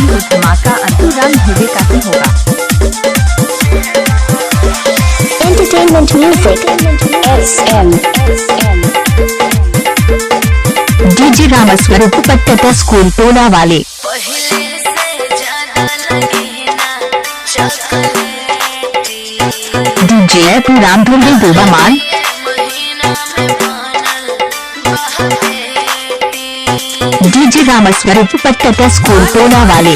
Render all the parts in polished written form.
ये धमाका अंतुराम धुर्वे का ही होगा। Entertainment music SM DJ Ramswaroop Pattata school टोला वाले। DJ Anturam Dhurve Gobaman. DJ Ramswaroop Pattata school टोला वाले।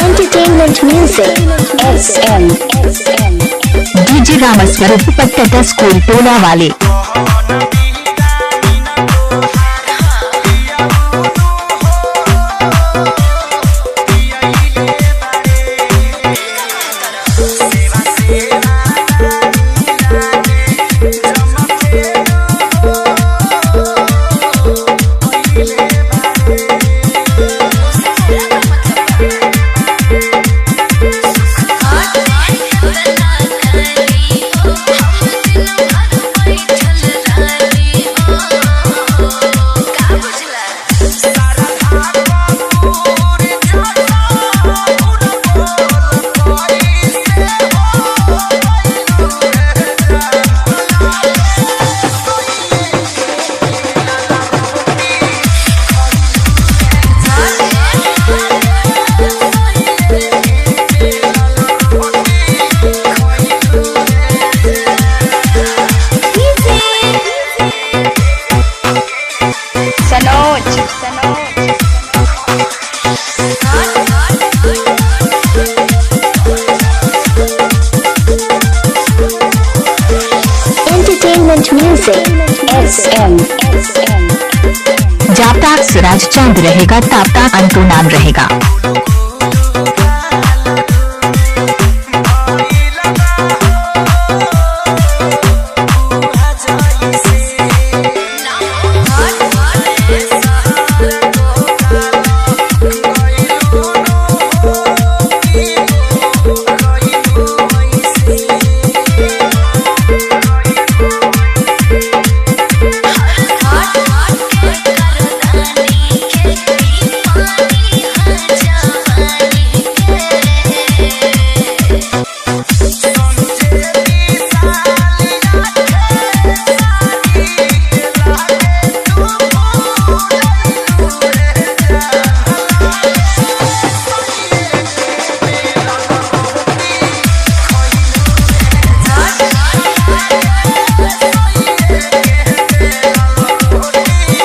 Entertainment music SM DJ Ramswaroop Pattata school टोला वाले। Entertainment music SM जब तक सूरज चांद रहेगा तब तक अंतु नाम रहेगा।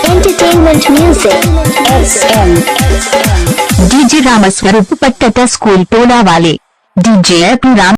Entertainment music SM DJ Ramswaroop Pattata school टोला वाले। डीजे अंतुराम